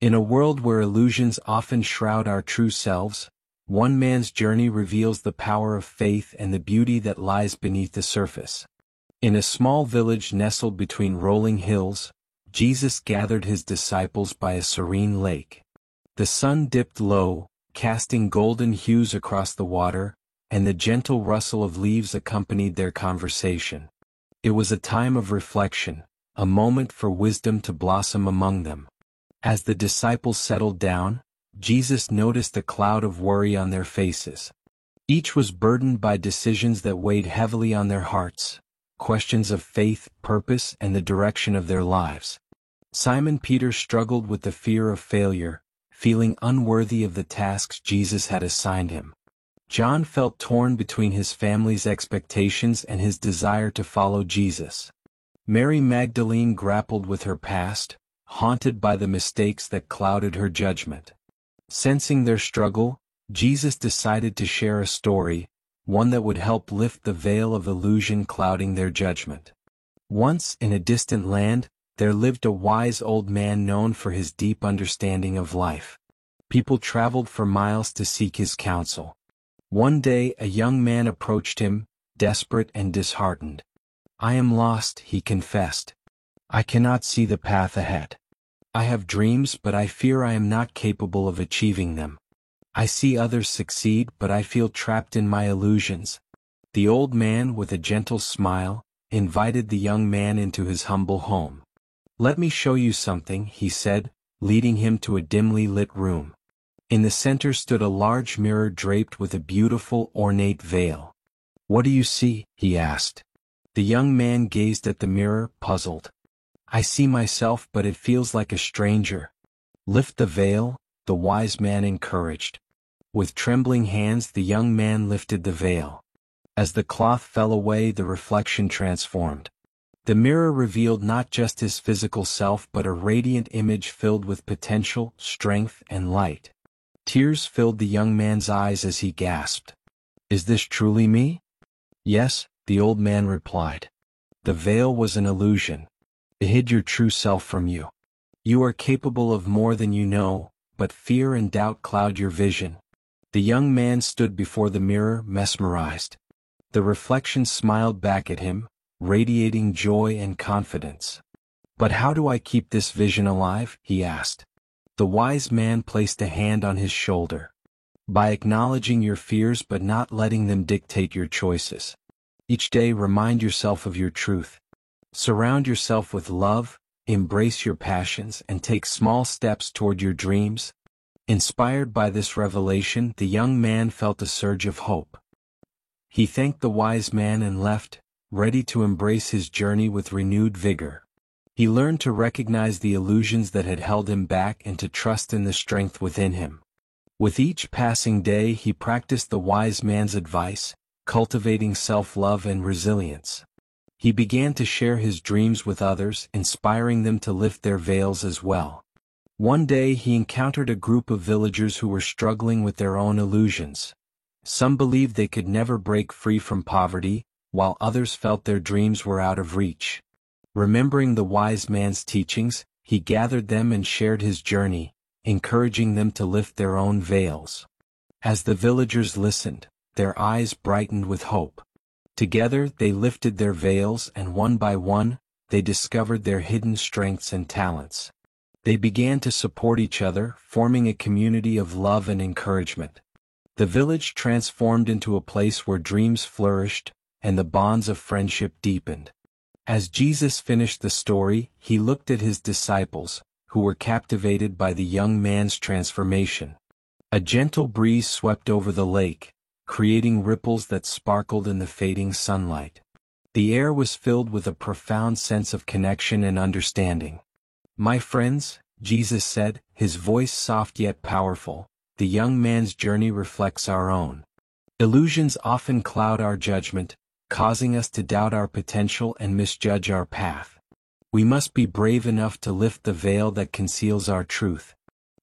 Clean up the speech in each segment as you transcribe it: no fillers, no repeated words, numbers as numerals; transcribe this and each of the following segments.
In a world where illusions often shroud our true selves, one man's journey reveals the power of faith and the beauty that lies beneath the surface. In a small village nestled between rolling hills, Jesus gathered his disciples by a serene lake. The sun dipped low, casting golden hues across the water, and the gentle rustle of leaves accompanied their conversation. It was a time of reflection, a moment for wisdom to blossom among them. As the disciples settled down, Jesus noticed a cloud of worry on their faces. Each was burdened by decisions that weighed heavily on their hearts, questions of faith, purpose, and the direction of their lives. Simon Peter struggled with the fear of failure, feeling unworthy of the tasks Jesus had assigned him. John felt torn between his family's expectations and his desire to follow Jesus. Mary Magdalene grappled with her past, haunted by the mistakes that clouded her judgment. Sensing their struggle, Jesus decided to share a story, one that would help lift the veil of illusion clouding their judgment. Once, in a distant land, there lived a wise old man known for his deep understanding of life. People traveled for miles to seek his counsel. One day a young man approached him, desperate and disheartened. "I am lost," he confessed. "I cannot see the path ahead. I have dreams, but I fear I am not capable of achieving them. I see others succeed, but I feel trapped in my illusions." The old man, with a gentle smile, invited the young man into his humble home. "Let me show you something," he said, leading him to a dimly lit room. In the center stood a large mirror draped with a beautiful, ornate veil. "What do you see?" he asked. The young man gazed at the mirror, puzzled. "I see myself, but it feels like a stranger." "Lift the veil," the wise man encouraged. With trembling hands the young man lifted the veil. As the cloth fell away, the reflection transformed. The mirror revealed not just his physical self but a radiant image filled with potential, strength, and light. Tears filled the young man's eyes as he gasped. "Is this truly me?" "Yes," the old man replied. "The veil was an illusion. It hid your true self from you. You are capable of more than you know, but fear and doubt cloud your vision." The young man stood before the mirror, mesmerized. The reflection smiled back at him, radiating joy and confidence. "But how do I keep this vision alive?" he asked. The wise man placed a hand on his shoulder. "By acknowledging your fears but not letting them dictate your choices. Each day remind yourself of your truth. Surround yourself with love, embrace your passions, and take small steps toward your dreams." Inspired by this revelation, the young man felt a surge of hope. He thanked the wise man and left, ready to embrace his journey with renewed vigor. He learned to recognize the illusions that had held him back and to trust in the strength within him. With each passing day he practiced the wise man's advice, cultivating self-love and resilience. He began to share his dreams with others, inspiring them to lift their veils as well. One day he encountered a group of villagers who were struggling with their own illusions. Some believed they could never break free from poverty, while others felt their dreams were out of reach. Remembering the wise man's teachings, he gathered them and shared his journey, encouraging them to lift their own veils. As the villagers listened, their eyes brightened with hope. Together they lifted their veils and one by one, they discovered their hidden strengths and talents. They began to support each other, forming a community of love and encouragement. The village transformed into a place where dreams flourished, and the bonds of friendship deepened. As Jesus finished the story, he looked at his disciples, who were captivated by the young man's transformation. A gentle breeze swept over the lake, creating ripples that sparkled in the fading sunlight. The air was filled with a profound sense of connection and understanding. "My friends," Jesus said, his voice soft yet powerful, "the young man's journey reflects our own. Illusions often cloud our judgment, causing us to doubt our potential and misjudge our path. We must be brave enough to lift the veil that conceals our truth.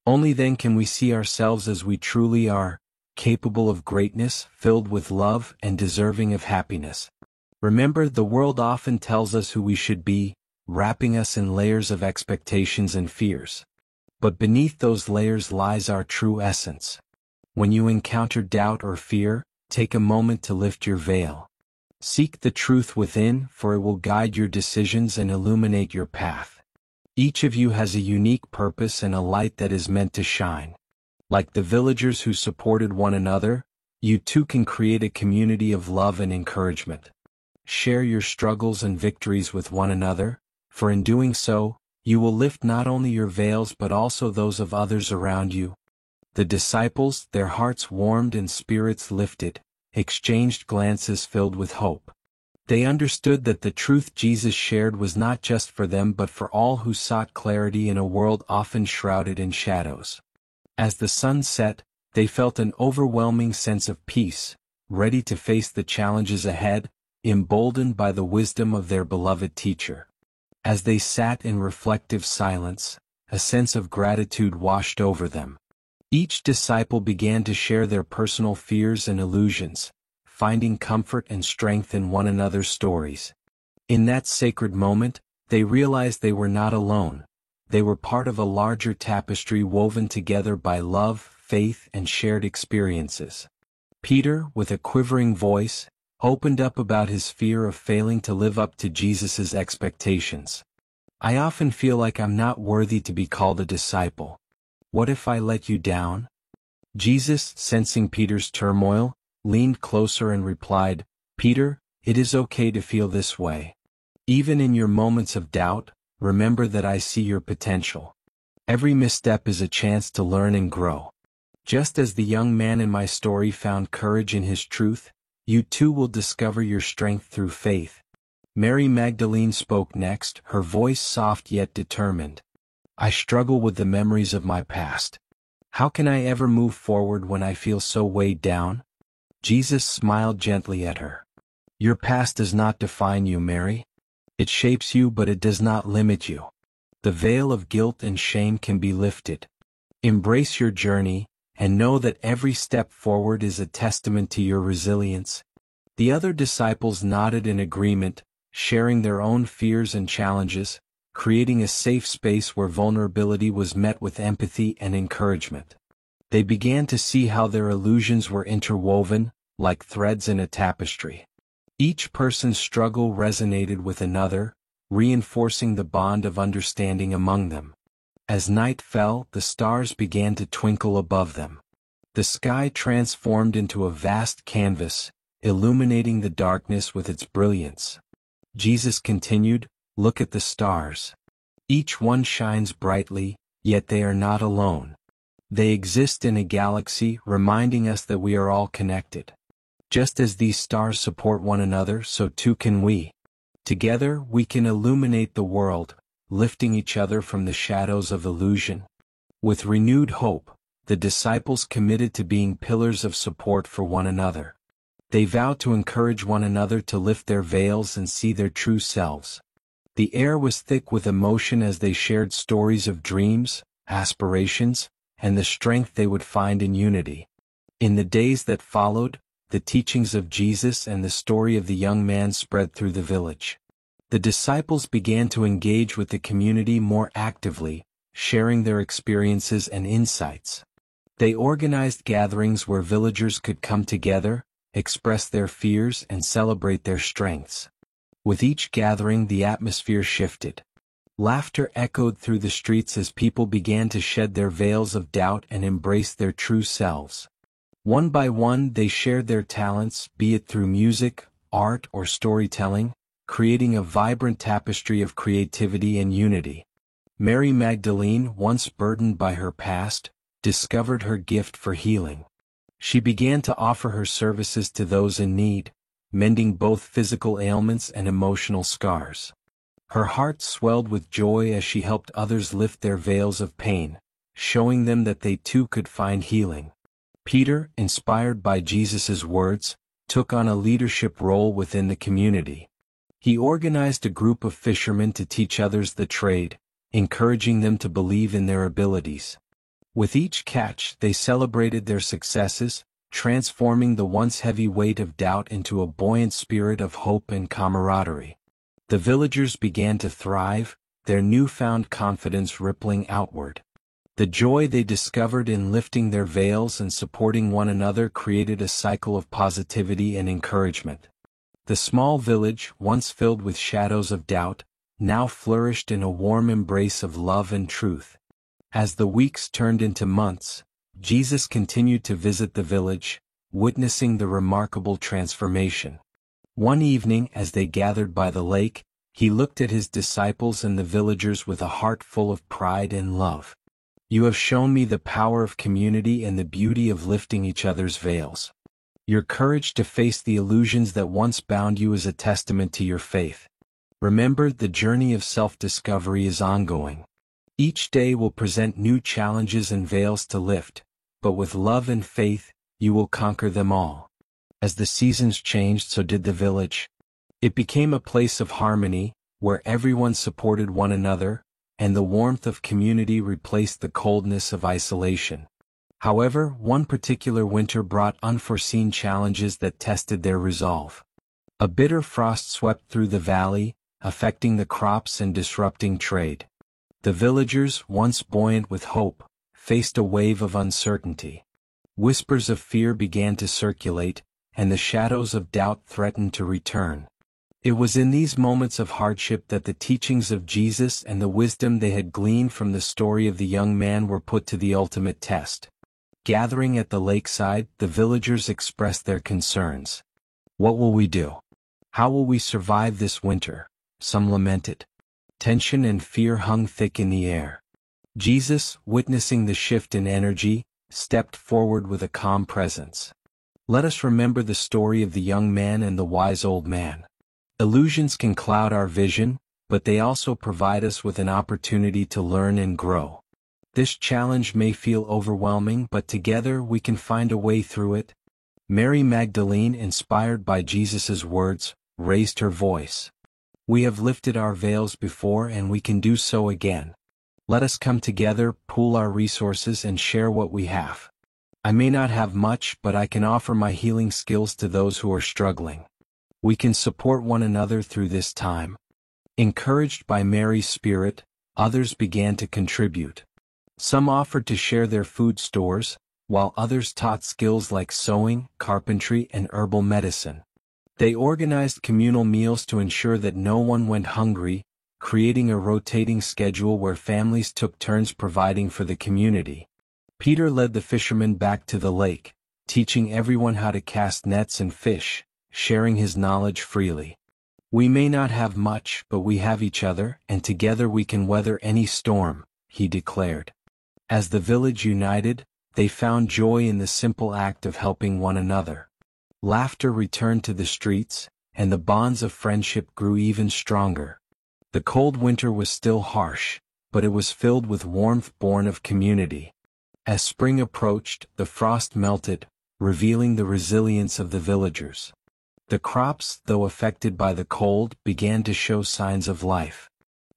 Only then can we see ourselves as we truly are, capable of greatness, filled with love, and deserving of happiness." Remember, the world often tells us who we should be, wrapping us in layers of expectations and fears. But beneath those layers lies our true essence. When you encounter doubt or fear, take a moment to lift your veil. Seek the truth within, for it will guide your decisions and illuminate your path. Each of you has a unique purpose and a light that is meant to shine. Like the villagers who supported one another, you too can create a community of love and encouragement. Share your struggles and victories with one another, for in doing so, you will lift not only your veils but also those of others around you. The disciples, their hearts warmed and spirits lifted, exchanged glances filled with hope. They understood that the truth Jesus shared was not just for them but for all who sought clarity in a world often shrouded in shadows. As the sun set, they felt an overwhelming sense of peace, ready to face the challenges ahead, emboldened by the wisdom of their beloved teacher. As they sat in reflective silence, a sense of gratitude washed over them. Each disciple began to share their personal fears and illusions, finding comfort and strength in one another's stories. In that sacred moment, they realized they were not alone. They were part of a larger tapestry woven together by love, faith, and shared experiences. Peter, with a quivering voice, opened up about his fear of failing to live up to Jesus' expectations. "I often feel like I'm not worthy to be called a disciple. What if I let you down?" Jesus, sensing Peter's turmoil, leaned closer and replied, "Peter, it is okay to feel this way. Even in your moments of doubt, remember that I see your potential. Every misstep is a chance to learn and grow. Just as the young man in my story found courage in his truth, you too will discover your strength through faith." Mary Magdalene spoke next, her voice soft yet determined. "I struggle with the memories of my past. How can I ever move forward when I feel so weighed down?" Jesus smiled gently at her. "Your past does not define you, Mary. It shapes you, but it does not limit you. The veil of guilt and shame can be lifted. Embrace your journey, and know that every step forward is a testament to your resilience." The other disciples nodded in agreement, sharing their own fears and challenges, creating a safe space where vulnerability was met with empathy and encouragement. They began to see how their illusions were interwoven, like threads in a tapestry. Each person's struggle resonated with another, reinforcing the bond of understanding among them. As night fell, the stars began to twinkle above them. The sky transformed into a vast canvas, illuminating the darkness with its brilliance. Jesus continued, "Look at the stars. Each one shines brightly, yet they are not alone. They exist in a galaxy, reminding us that we are all connected. Just as these stars support one another, so too can we. Together, we can illuminate the world, lifting each other from the shadows of illusion." With renewed hope, the disciples committed to being pillars of support for one another. They vowed to encourage one another to lift their veils and see their true selves. The air was thick with emotion as they shared stories of dreams, aspirations, and the strength they would find in unity. In the days that followed, the teachings of Jesus and the story of the young man spread through the village. The disciples began to engage with the community more actively, sharing their experiences and insights. They organized gatherings where villagers could come together, express their fears, and celebrate their strengths. With each gathering, the atmosphere shifted. Laughter echoed through the streets as people began to shed their veils of doubt and embrace their true selves. One by one, they shared their talents, be it through music, art, or storytelling, creating a vibrant tapestry of creativity and unity. Mary Magdalene, once burdened by her past, discovered her gift for healing. She began to offer her services to those in need, mending both physical ailments and emotional scars. Her heart swelled with joy as she helped others lift their veils of pain, showing them that they too could find healing. Peter, inspired by Jesus' words, took on a leadership role within the community. He organized a group of fishermen to teach others the trade, encouraging them to believe in their abilities. With each catch, they celebrated their successes, transforming the once heavy weight of doubt into a buoyant spirit of hope and camaraderie. The villagers began to thrive, their newfound confidence rippling outward. The joy they discovered in lifting their veils and supporting one another created a cycle of positivity and encouragement. The small village, once filled with shadows of doubt, now flourished in a warm embrace of love and truth. As the weeks turned into months, Jesus continued to visit the village, witnessing the remarkable transformation. One evening, as they gathered by the lake, he looked at his disciples and the villagers with a heart full of pride and love. "You have shown me the power of community and the beauty of lifting each other's veils. Your courage to face the illusions that once bound you is a testament to your faith. Remember, the journey of self-discovery is ongoing. Each day will present new challenges and veils to lift, but with love and faith, you will conquer them all." As the seasons changed, so did the village. It became a place of harmony, where everyone supported one another, and the warmth of community replaced the coldness of isolation. However, one particular winter brought unforeseen challenges that tested their resolve. A bitter frost swept through the valley, affecting the crops and disrupting trade. The villagers, once buoyant with hope, faced a wave of uncertainty. Whispers of fear began to circulate, and the shadows of doubt threatened to return. It was in these moments of hardship that the teachings of Jesus and the wisdom they had gleaned from the story of the young man were put to the ultimate test. Gathering at the lakeside, the villagers expressed their concerns. "What will we do? How will we survive this winter?" some lamented. Tension and fear hung thick in the air. Jesus, witnessing the shift in energy, stepped forward with a calm presence. Let us remember the story of the young man and the wise old man. Illusions can cloud our vision, but they also provide us with an opportunity to learn and grow. This challenge may feel overwhelming, but together we can find a way through it. Mary Magdalene, inspired by Jesus' words, raised her voice. "We have lifted our veils before and we can do so again. Let us come together, pool our resources and share what we have. I may not have much, but I can offer my healing skills to those who are struggling. We can support one another through this time." Encouraged by Mary's spirit, others began to contribute. Some offered to share their food stores, while others taught skills like sewing, carpentry, and herbal medicine. They organized communal meals to ensure that no one went hungry, creating a rotating schedule where families took turns providing for the community. Peter led the fishermen back to the lake, teaching everyone how to cast nets and fish, sharing his knowledge freely. "We may not have much, but we have each other, and together we can weather any storm," he declared. As the village united, they found joy in the simple act of helping one another. Laughter returned to the streets, and the bonds of friendship grew even stronger. The cold winter was still harsh, but it was filled with warmth born of community. As spring approached, the frost melted, revealing the resilience of the villagers. The crops, though affected by the cold, began to show signs of life.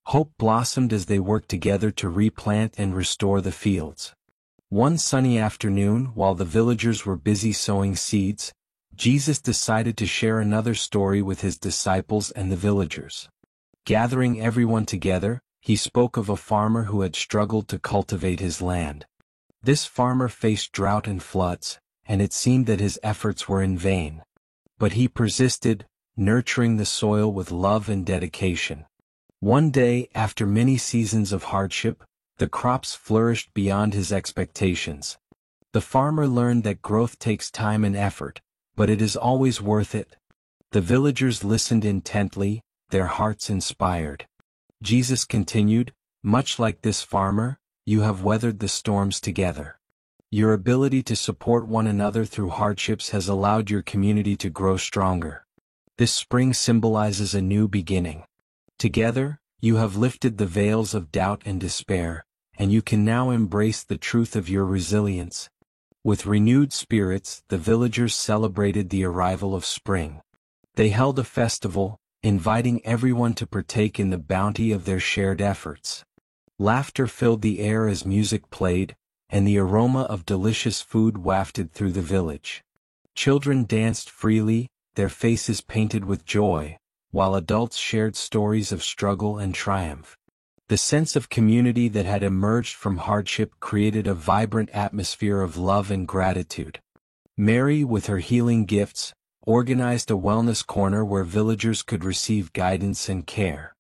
Hope blossomed as they worked together to replant and restore the fields. One sunny afternoon, while the villagers were busy sowing seeds, Jesus decided to share another story with his disciples and the villagers. Gathering everyone together, he spoke of a farmer who had struggled to cultivate his land. This farmer faced drought and floods, and it seemed that his efforts were in vain. But he persisted, nurturing the soil with love and dedication. One day, after many seasons of hardship, the crops flourished beyond his expectations. The farmer learned that growth takes time and effort, but it is always worth it. The villagers listened intently, their hearts inspired. Jesus continued, "Much like this farmer, you have weathered the storms together. Your ability to support one another through hardships has allowed your community to grow stronger. This spring symbolizes a new beginning. Together, you have lifted the veils of doubt and despair, and you can now embrace the truth of your resilience." With renewed spirits, the villagers celebrated the arrival of spring. They held a festival, inviting everyone to partake in the bounty of their shared efforts. Laughter filled the air as music played, and the aroma of delicious food wafted through the village. Children danced freely, their faces painted with joy, while adults shared stories of struggle and triumph. The sense of community that had emerged from hardship created a vibrant atmosphere of love and gratitude. Mary, with her healing gifts, organized a wellness corner where villagers could receive guidance and care.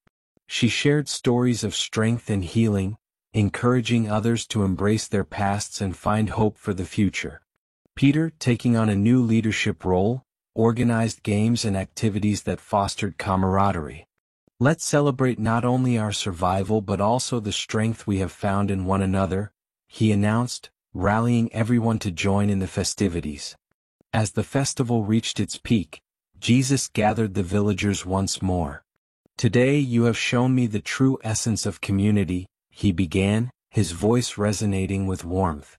She shared stories of strength and healing, encouraging others to embrace their pasts and find hope for the future. Peter, taking on a new leadership role, organized games and activities that fostered camaraderie. Let's celebrate not only our survival but also the strength we have found in one another, he announced, rallying everyone to join in the festivities. As the festival reached its peak, Jesus gathered the villagers once more. "Today you have shown me the true essence of community," he began, his voice resonating with warmth.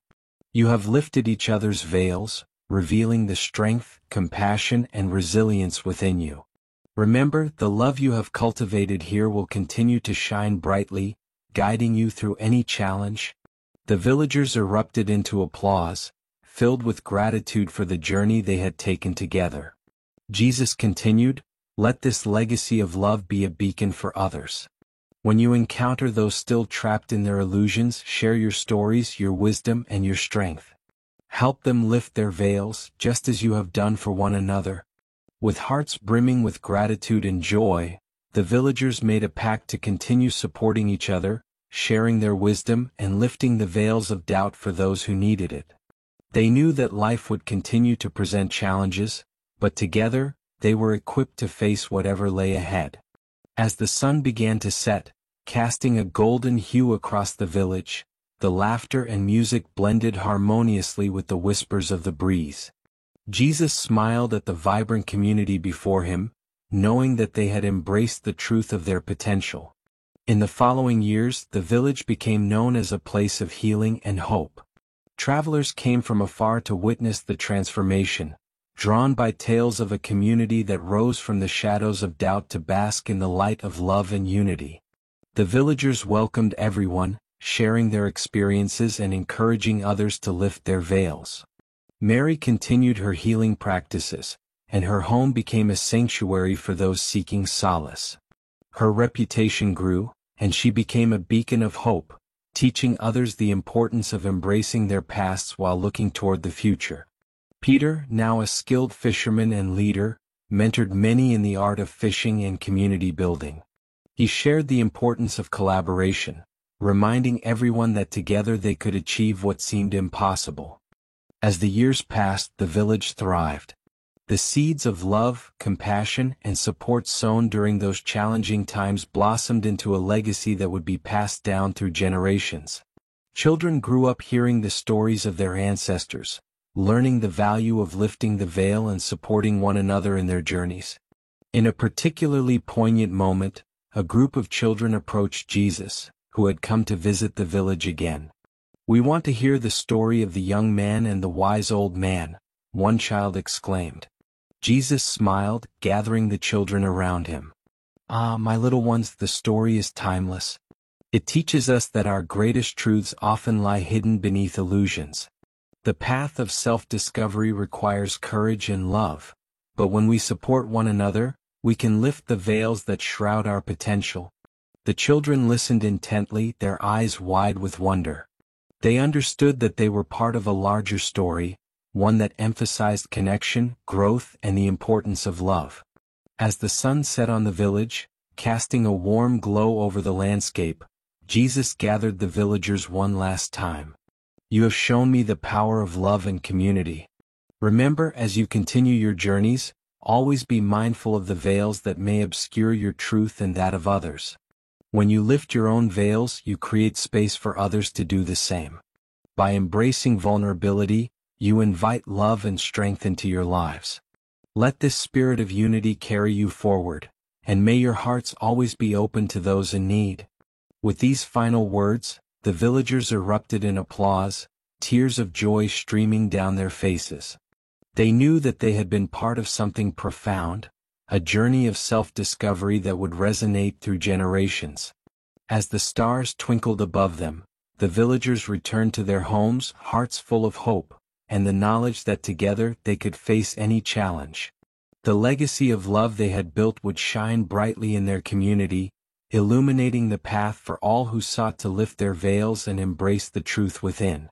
"You have lifted each other's veils, revealing the strength, compassion, and resilience within you. Remember, the love you have cultivated here will continue to shine brightly, guiding you through any challenge." The villagers erupted into applause, filled with gratitude for the journey they had taken together. Jesus continued, "Let this legacy of love be a beacon for others. When you encounter those still trapped in their illusions, share your stories, your wisdom, and your strength. Help them lift their veils, just as you have done for one another." With hearts brimming with gratitude and joy, the villagers made a pact to continue supporting each other, sharing their wisdom and lifting the veils of doubt for those who needed it. They knew that life would continue to present challenges, but together, they were equipped to face whatever lay ahead. As the sun began to set, casting a golden hue across the village, the laughter and music blended harmoniously with the whispers of the breeze. Jesus smiled at the vibrant community before him, knowing that they had embraced the truth of their potential. In the following years, the village became known as a place of healing and hope. Travelers came from afar to witness the transformation, drawn by tales of a community that rose from the shadows of doubt to bask in the light of love and unity. The villagers welcomed everyone, sharing their experiences and encouraging others to lift their veils. Mary continued her healing practices, and her home became a sanctuary for those seeking solace. Her reputation grew, and she became a beacon of hope, teaching others the importance of embracing their pasts while looking toward the future. Peter, now a skilled fisherman and leader, mentored many in the art of fishing and community building. He shared the importance of collaboration, reminding everyone that together they could achieve what seemed impossible. As the years passed, the village thrived. The seeds of love, compassion, and support sown during those challenging times blossomed into a legacy that would be passed down through generations. Children grew up hearing the stories of their ancestors, learning the value of lifting the veil and supporting one another in their journeys. In a particularly poignant moment, a group of children approached Jesus, who had come to visit the village again. "We want to hear the story of the young man and the wise old man," one child exclaimed. Jesus smiled, gathering the children around him. "Ah, my little ones, the story is timeless. It teaches us that our greatest truths often lie hidden beneath illusions. The path of self-discovery requires courage and love, but when we support one another, we can lift the veils that shroud our potential." The children listened intently, their eyes wide with wonder. They understood that they were part of a larger story, one that emphasized connection, growth, and the importance of love. As the sun set on the village, casting a warm glow over the landscape, Jesus gathered the villagers one last time. "You have shown me the power of love and community. Remember, as you continue your journeys, always be mindful of the veils that may obscure your truth and that of others. When you lift your own veils, you create space for others to do the same. By embracing vulnerability, you invite love and strength into your lives. Let this spirit of unity carry you forward, and may your hearts always be open to those in need." With these final words, the villagers erupted in applause, tears of joy streaming down their faces. They knew that they had been part of something profound, a journey of self-discovery that would resonate through generations. As the stars twinkled above them, the villagers returned to their homes, hearts full of hope, and the knowledge that together they could face any challenge. The legacy of love they had built would shine brightly in their community, illuminating the path for all who sought to lift their veils and embrace the truth within.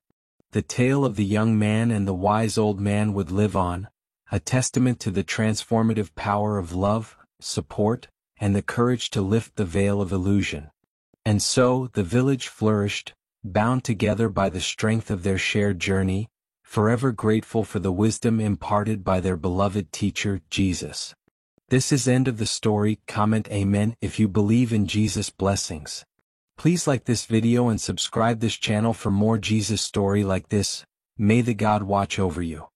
The tale of the young man and the wise old man would live on, a testament to the transformative power of love, support, and the courage to lift the veil of illusion. And so, the village flourished, bound together by the strength of their shared journey, forever grateful for the wisdom imparted by their beloved teacher, Jesus. This is end of the story. Comment Amen if you believe in Jesus' blessings. Please like this video and subscribe this channel for more Jesus story like this. May the God watch over you.